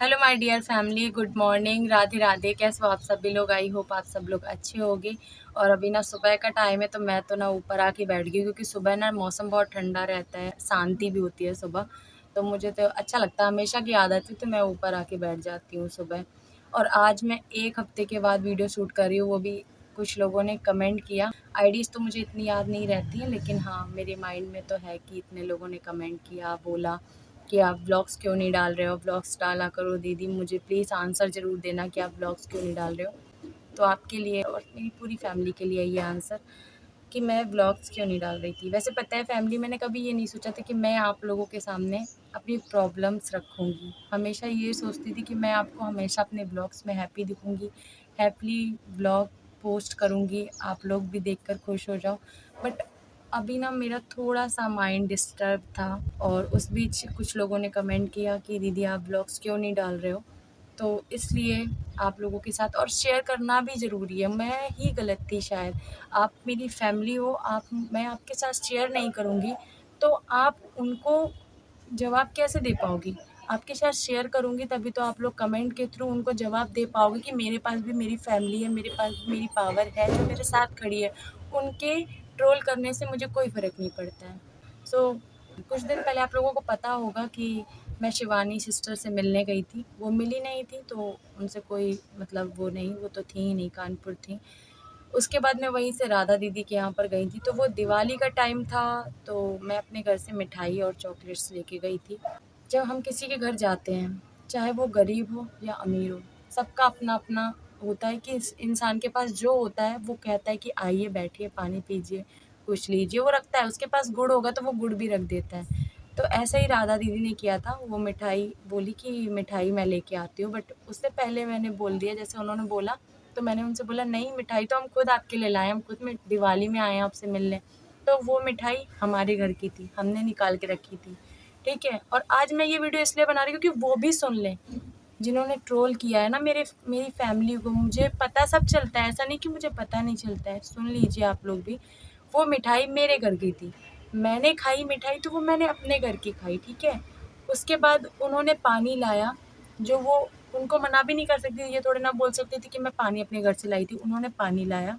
Hello my dear family, good morning, Radhe Radhe. कैसे हो आप सभी लोग? आई होप आप सब लोग अच्छे होंगे। और अभी ना सुबह का टाइम है तो मैं तो ना ऊपर आके बैठ गई क्योंकि सुबह ना मौसम बहुत ठंडा रहता है, शांति भी होती है सुबह। तो मुझे तो अच्छा लगता है, हमेशा की आदत है, तो मैं ऊपर आके बैठ जाती हूँ सुबह। और आज मैं 1 हफ्ते के बाद वीडियो शूट कर रही हूँ, वो भी कुछ लोगों ने कमेंट किया। आईडीज़ तो मुझे इतनी याद नहीं रहती हैं, लेकिन हाँ, मेरे माइंड में तो है कि इतने लोगों ने कमेंट किया, बोला कि आप व्लॉग्स क्यों नहीं डाल रहे हो, व्लॉग्स डाला करो दीदी, मुझे प्लीज़ आंसर ज़रूर देना कि आप व्लॉग्स क्यों नहीं डाल रहे हो। तो आपके लिए और मेरी पूरी फैमिली के लिए ये आंसर कि मैं व्लॉग्स क्यों नहीं डाल रही थी। वैसे पता है फैमिली, मैंने कभी ये नहीं सोचा था कि मैं आप लोगों के सामने अपनी प्रॉब्लम्स रखूँगी। हमेशा ये सोचती थी कि मैं आपको हमेशा अपने व्लॉग्स में हैप्पी दिखूँगी, हैप्पीली व्लॉग पोस्ट करूँगी, आप लोग भी देखकर खुश हो जाओ। बट अभी ना मेरा थोड़ा-सा माइंड डिस्टर्ब था और उस बीच कुछ लोगों ने कमेंट किया कि दीदी आप व्लॉग्स क्यों नहीं डाल रहे हो? तो इसलिए आप लोगों के साथ और शेयर करना भी ज़रूरी है। मैं ही गलत थी शायद। आप मेरी फैमिली हो, मैं आपके साथ शेयर नहीं करूँगी, तो आप उनको जवाब कैसे दे पाओगी? आपके साथ शेयर करूँगी तभी तो आप लोग कमेंट के थ्रू उनको जवाब दे पाओगे कि मेरे पास भी मेरी फैमिली है, मेरे पास भी मेरी पावर है जो मेरे साथ खड़ी है। उनके ट्रोल करने से मुझे कोई फ़र्क नहीं पड़ता है। सो कुछ दिन पहले आप लोगों को पता होगा कि मैं शिवानी सिस्टर से मिलने गई थी। वो मिली नहीं थी तो उनसे कोई मतलब वो नहीं, वो तो थी ही नहीं, कानपुर थी। उसके बाद मैं वहीं से राधा दीदी के यहाँ पर गई थी, तो वो दिवाली का टाइम था, तो मैं अपने घर से मिठाई और चॉकलेट्स लेके गई थी। जब हम किसी के घर जाते हैं, चाहे वो गरीब हो या अमीर हो, सबका अपना-अपना होता है कि इस इंसान के पास जो होता है वो कहता है कि आइए बैठिए, पानी पीजिए, कुछ लीजिए, वो रखता है। उसके पास गुड़ होगा तो वो गुड़ भी रख देता है। तो ऐसा ही राधा दीदी ने किया था, वो मिठाई बोली कि मिठाई मैं लेके आती हूँ, बट उससे पहले मैंने बोल दिया, जैसे उन्होंने बोला तो मैंने उनसे बोला नहीं, मिठाई तो हम खुद आपके लिए लाए हैं, हम खुद में दिवाली में आए हैं आपसे मिलने। तो वो मिठाई हमारे घर की थी, हमने निकाल के रखी थी, ठीक है। और आज मैं ये वीडियो इसलिए बना रही हूँ क्योंकि वो भी सुन लें, जिन्होंने ट्रोल किया है ना मेरी फैमिली को। मुझे पता सब चलता है, ऐसा नहीं कि मुझे पता नहीं चलता है, सुन लीजिए आप लोग भी। वो मिठाई मेरे घर की थी, मैंने खाई मिठाई तो वो मैंने अपने घर की खाई, ठीक है। उसके बाद उन्होंने पानी लाया, जो वो उनको मना भी नहीं कर सकती थी, ये थोड़ी ना बोल सकती थी कि मैं पानी अपने घर से लाई थी। उन्होंने पानी लाया,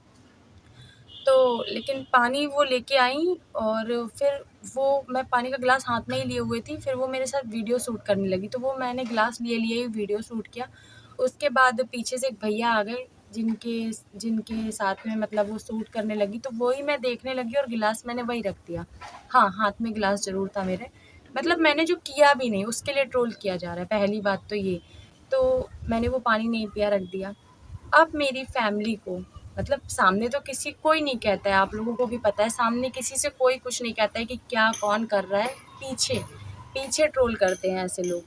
तो लेकिन पानी वो लेके आई और फिर वो मैं पानी का गिलास हाथ में ही लिए हुए थी, फिर वो मेरे साथ वीडियो शूट करने लगी, तो वो मैंने गिलास लिए ही वीडियो शूट किया। उसके बाद पीछे से एक भैया आ गए जिनके जिनके साथ में मतलब वो शूट करने लगी, तो वही मैं देखने लगी और गिलास मैंने वही रख दिया। हाँ, हाथ में गिलास ज़रूर था मेरे, मतलब मैंने जो किया भी नहीं उसके लिए ट्रोल किया जा रहा है, पहली बात तो ये। तो मैंने वो पानी नहीं पिया, रख दिया। अब मेरी फैमिली को मतलब सामने तो किसी कोई नहीं कहता है, आप लोगों को भी पता है, सामने किसी से कोई कुछ नहीं कहता है कि क्या कौन कर रहा है, पीछे पीछे ट्रोल करते हैं ऐसे लोग।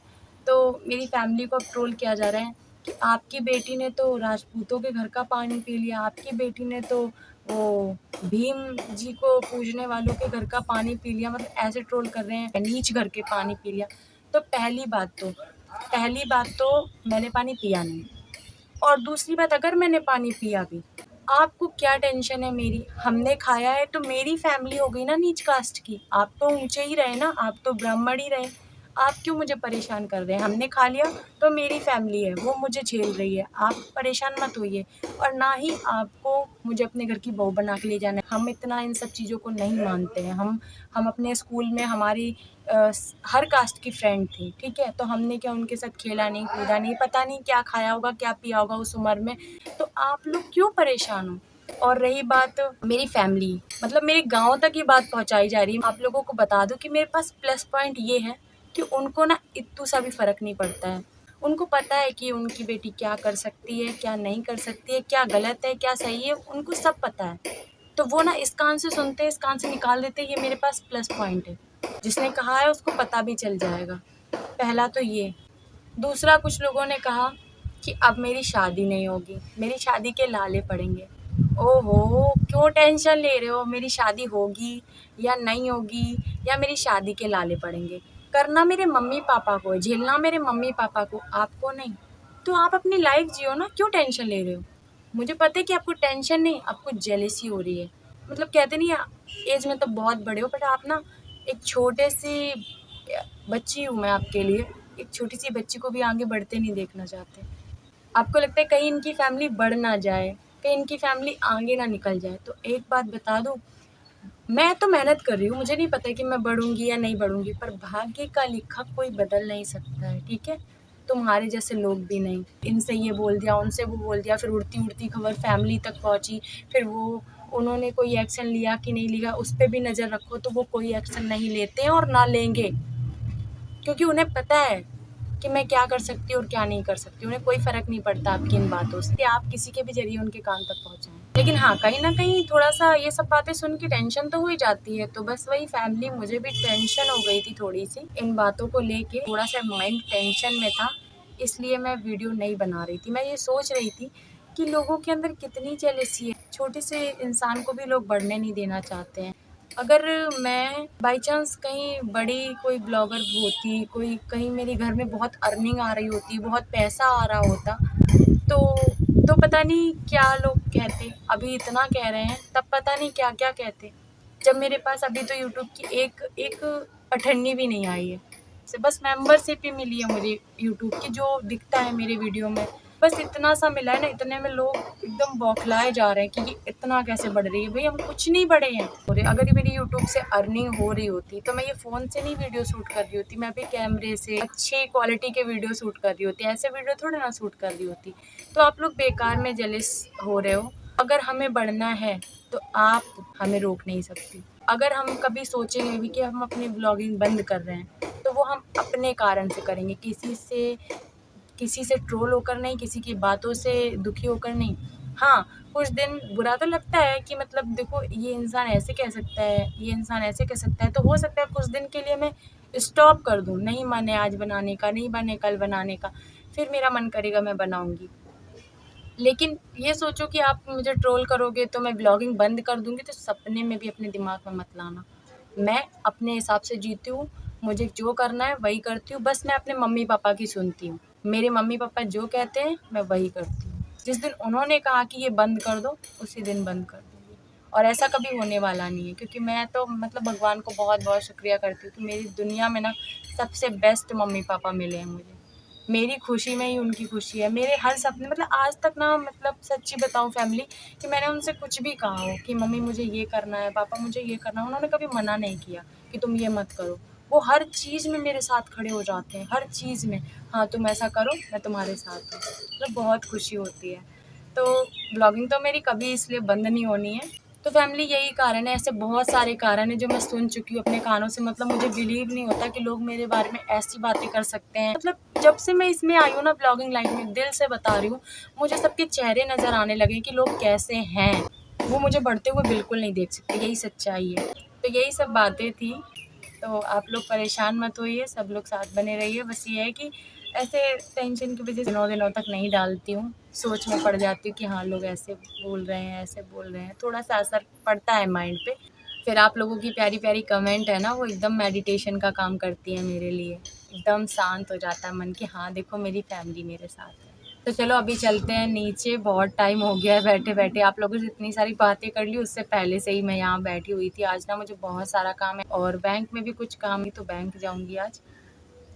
तो मेरी फैमिली को अब ट्रोल किया जा रहा है कि आपकी बेटी ने तो राजपूतों के घर का पानी पी लिया, आपकी बेटी ने तो वो भीम जी को पूजने वालों के घर का पानी पी लिया, मतलब ऐसे ट्रोल कर रहे हैं, नीच घर के पानी पी लिया। तो पहली बात तो मैंने पानी पिया नहीं, और दूसरी बात अगर मैंने पानी पिया भी, आपको क्या टेंशन है मेरी? हमने खाया है तो मेरी फैमिली हो गई ना नीच कास्ट की, आप तो ऊँचे ही रहे ना, आप तो ब्राह्मण ही रहे। आप क्यों मुझे परेशान कर रहे हैं? हमने खा लिया तो मेरी फैमिली है, वो मुझे झेल रही है, आप परेशान मत होइए। और ना ही आपको मुझे अपने घर की बहू बना के ले जाना है, हम इतना इन सब चीज़ों को नहीं मानते हैं। हम अपने स्कूल में हमारी हर कास्ट की फ्रेंड थी, ठीक है? तो हमने क्या उनके साथ खेला नहीं, कूदा नहीं, पता नहीं क्या खाया होगा, क्या पिया होगा उस उम्र में, तो आप लोग क्यों परेशान हो? और रही बात मेरी फैमिली, मतलब मेरे गाँव तक ये बात पहुँचाई जा रही है। आप लोगों को बता दूँ कि मेरे पास प्लस पॉइंट ये है कि उनको ना इत्तू सा भी फ़र्क नहीं पड़ता है। उनको पता है कि उनकी बेटी क्या कर सकती है, क्या नहीं कर सकती है, क्या गलत है, क्या सही है, उनको सब पता है। तो वो ना इस कान से सुनते हैं, इस कान से निकाल देते हैं, ये मेरे पास प्लस पॉइंट है। जिसने कहा है उसको पता भी चल जाएगा। पहला तो ये। दूसरा, कुछ लोगों ने कहा कि अब मेरी शादी नहीं होगी, मेरी शादी के लाले पड़ेंगे। ओहो! क्यों टेंशन ले रहे हो? मेरी शादी होगी या नहीं होगी या मेरी शादी के लाले पड़ेंगे। करना मेरे मम्मी-पापा को है, झेलना मेरे मम्मी-पापा को, आपको नहीं। तो आप अपनी लाइफ़ जियो ना, क्यों टेंशन ले रहे हो? मुझे पता है कि आपको टेंशन नहीं, आपको जेलसी हो रही है। मतलब कहते नहीं एज में तो बहुत बड़े हो, बट आप ना एक छोटे सी बच्ची हूँ मैं आपके लिए, एक छोटी सी बच्ची को भी आगे बढ़ते नहीं देखना चाहते। आपको लगता है कहीं इनकी फैमिली बढ़ ना जाए, कहीं इनकी फैमिली आगे ना निकल जाए। तो एक बात बता दूँ, मैं तो मेहनत कर रही हूँ, मुझे नहीं पता कि मैं बढ़ूँगी या नहीं बढ़ूँगी, पर भाग्य का लिखा कोई बदल नहीं सकता है, ठीक है? तुम्हारे जैसे लोग भी नहीं। इनसे ये बोल दिया, उनसे वो बोल दिया, फिर उड़ती-उड़ती खबर फैमिली तक पहुँची, फिर वो उन्होंने कोई एक्शन लिया कि नहीं लिया, उस पे भी नज़र रखो तो वो कोई एक्शन नहीं लेते हैं और ना लेंगे। क्योंकि उन्हें पता है कि मैं क्या कर सकती हूँ और क्या नहीं कर सकती। उन्हें कोई फ़र्क नहीं पड़ता आपकी इन बातों से, आप किसी के भी ज़रिए उनके कान तक पहुँचाएँ। लेकिन हाँ, कहीं न कहीं थोड़ा-सा ये सब बातें सुन के टेंशन तो हो ही जाती है, तो बस वही फैमिली मुझे भी टेंशन हो गई थी थोड़ी-सी, इन बातों को लेके थोड़ा-सा माइंड टेंशन में था, इसलिए मैं वीडियो नहीं बना रही थी। मैं ये सोच रही थी कि लोगों के अंदर कितनी जेलसी है, छोटे से इंसान को भी लोग बढ़ने नहीं देना चाहते हैं। अगर मैं बाई चांस कहीं बड़ी कोई ब्लॉगर होती, कोई कहीं मेरे घर में बहुत अर्निंग आ रही होती, बहुत पैसा आ रहा होता, तो पता नहीं क्या लोग कहते। अभी इतना कह रहे हैं, तब पता नहीं क्या-क्या कहते। जब मेरे पास अभी तो यूट्यूब की एक एक अठन्नी भी नहीं आई है। से बस मेंबरशिप ही मिली है मुझे यूट्यूब की, जो दिखता है मेरे वीडियो में। बस इतना सा मिला है ना, इतने में लोग एकदम बौखलाए जा रहे हैं कि ये इतना कैसे बढ़ रही है। भई हम कुछ नहीं बढ़े हैं। और अगर ये मेरी यूट्यूब से अर्निंग हो रही होती तो मैं ये फ़ोन से नहीं वीडियो शूट कर रही होती, मैं भी कैमरे से अच्छी क्वालिटी के वीडियो शूट कर रही होती। ऐसे वीडियो थोड़ी ना शूट कर रही होती। तो आप लोग बेकार में जेलस हो रहे हो। अगर हमें बढ़ना है तो आप हमें रोक नहीं सकती। अगर हम कभी सोचेंगे भी कि हम अपनी व्लॉगिंग बंद कर रहे हैं, तो वो हम अपने कारण से करेंगे, किसी से ट्रोल होकर नहीं, किसी की बातों से दुखी होकर नहीं। हाँ, कुछ दिन बुरा तो लगता है कि मतलब देखो ये इंसान ऐसे कह सकता है, ये इंसान ऐसे कह सकता है, तो हो सकता है कुछ दिन के लिए मैं स्टॉप कर दूँ, नहीं मन है आज बनाने का, नहीं मन है कल बनाने का, फिर मेरा मन करेगा मैं बनाऊँगी। लेकिन ये सोचो कि आप मुझे ट्रोल करोगे तो मैं व्लॉगिंग बंद कर दूँगी, तो सपने में भी अपने दिमाग में मत लाना। मैं अपने हिसाब से जीती हूँ, मुझे जो करना है वही करती हूँ, बस मैं अपने मम्मी-पापा की सुनती हूँ। मेरे मम्मी-पापा जो कहते हैं मैं वही करती हूँ। जिस दिन उन्होंने कहा कि ये बंद कर दो, उसी दिन बंद कर दूँगी। और ऐसा कभी होने वाला नहीं है, क्योंकि मैं तो मतलब भगवान को बहुत-बहुत शुक्रिया करती हूँ कि मेरी दुनिया में ना सबसे बेस्ट मम्मी-पापा मिले हैं मुझे। मेरी खुशी में ही उनकी खुशी है। मेरे हर सपने मतलब आज तक ना, मतलब सच्ची बताऊँ फैमिली, कि मैंने उनसे कुछ भी कहा हो कि मम्मी मुझे ये करना है, पापा मुझे ये करना है, उन्होंने कभी मना नहीं किया कि तुम ये मत करो। वो हर चीज़ में मेरे साथ खड़े हो जाते हैं, हर चीज़ में। हाँ, तुम ऐसा करो, मैं तुम्हारे साथ हूँ। मतलब बहुत खुशी होती है। तो ब्लॉगिंग तो मेरी कभी इसलिए बंद नहीं होनी है। तो फैमिली यही कारण है, ऐसे बहुत सारे कारण हैं जो मैं सुन चुकी हूँ अपने कानों से। मतलब मुझे बिलीव नहीं होता कि लोग मेरे बारे में ऐसी बातें कर सकते हैं। मतलब जब से मैं इसमें आई हूँ ना ब्लॉगिंग लाइन में, दिल से बता रही हूँ, मुझे सबके चेहरे नज़र आने लगे कि लोग कैसे हैं। वो मुझे बढ़ते हुए बिल्कुल नहीं देख सकते, यही सच्चाई है। तो यही सब बातें थी। तो आप लोग परेशान मत होइए, सब लोग साथ बने रहिए। बस ये है कि ऐसे टेंशन की वजह से दिनों तक नहीं डालती हूँ। सोच में पड़ जाती हूँ कि हाँ, लोग ऐसे बोल रहे हैं, ऐसे बोल रहे हैं। थोड़ा-सा असर पड़ता है माइंड पे। फिर आप लोगों की प्यारी-प्यारी कमेंट है ना, वो एकदम मेडिटेशन का काम करती है मेरे लिए। एकदम शांत हो जाता है मन कि हाँ, देखो मेरी फैमिली मेरे साथ है। तो चलो अभी चलते हैं नीचे, बहुत टाइम हो गया है बैठे-बैठे। आप लोगों से इतनी सारी बातें कर ली, उससे पहले से ही मैं यहाँ बैठी हुई थी। आज ना मुझे बहुत सारा काम है और बैंक में भी कुछ काम है, तो बैंक जाऊँगी आज।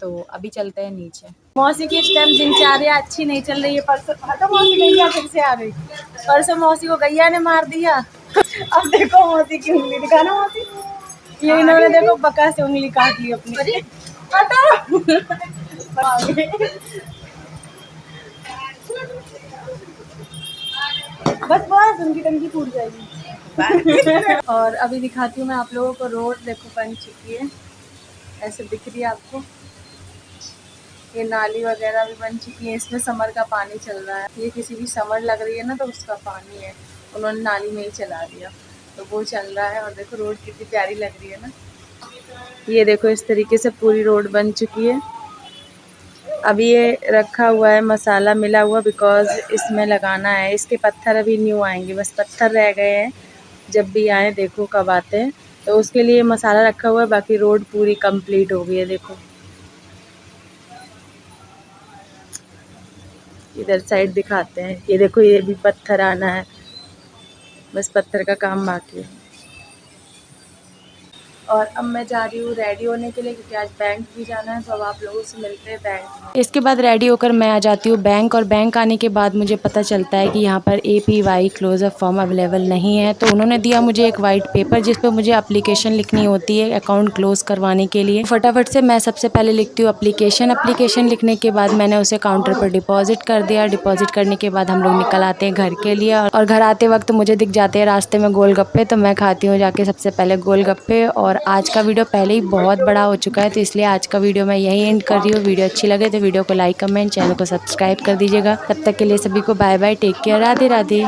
तो अभी चलते हैं नीचे। मौसी की इस टाइम दिनचर्या अच्छी नहीं चल रही है। परसों हटो मौसी, गैया फिर से आ गई। परसों मौसी को गैया ने मार दिया। अब देखो मौसी की उंगली दिखाना मौसी। ये इन्होंने देखो बका से उंगली काट ली अपनी। हटो। बस बस उनकी टंकी फूट जाएगी। और अभी दिखाती हूँ मैं आप लोगों को, रोड देखो बन चुकी है, ऐसे दिख रही है आपको। ये नाली वगैरह भी बन चुकी है, इसमें समर का पानी चल रहा है। ये किसी की समर लग रही है ना, तो उसका पानी है, उन्होंने नाली में ही चला दिया, तो वो चल रहा है। और देखो रोड कितनी प्यारी लग रही है ना। ये देखो इस तरीके से पूरी रोड बन चुकी है। अभी ये रखा हुआ है मसाला मिला हुआ, बिकॉज़ इसमें लगाना है। इसके पत्थर अभी न्यू आएंगे, बस पत्थर रह गए हैं। जब भी आए देखो कब आते हैं, तो उसके लिए मसाला रखा हुआ है। बाकी रोड पूरी कंप्लीट हो गई है। देखो इधर साइड दिखाते हैं, ये देखो ये भी पत्थर आना है, बस पत्थर का काम बाकी है। और अब मैं जा रही हूँ रेडी होने के लिए क्योंकि आज बैंक भी जाना है। तो अब आप लोगों से मिलते हैं बैंक में। इसके बाद रेडी होकर मैं आ जाती हूँ बैंक, और बैंक आने के बाद मुझे पता चलता है कि यहाँ पर APY क्लोजअप फॉर्म अवेलेबल नहीं है। तो उन्होंने दिया मुझे एक वाइट पेपर जिस पर मुझे एप्लीकेशन लिखनी होती है अकाउंट क्लोज करवाने के लिए। फटाफट से मैं सबसे पहले लिखती हूँ एप्लीकेशन लिखने के बाद मैंने उसे काउंटर पर डिपॉजिट कर दिया। डिपॉजिट करने के बाद हम लोग निकल आते हैं घर के लिए, और घर आते वक्त मुझे दिख जाते हैं रास्ते में गोलगप्पे। तो मैं खाती हूँ जाके सबसे पहले गोलगप्पे। और आज का वीडियो पहले ही बहुत बड़ा हो चुका है, तो इसलिए आज का वीडियो मैं यहीं एंड कर रही हूँ। वीडियो अच्छी लगे तो वीडियो को लाइक, कमेंट, चैनल को सब्सक्राइब कर दीजिएगा। तब तक के लिए सभी को bye bye, take care, Radhe Radhe.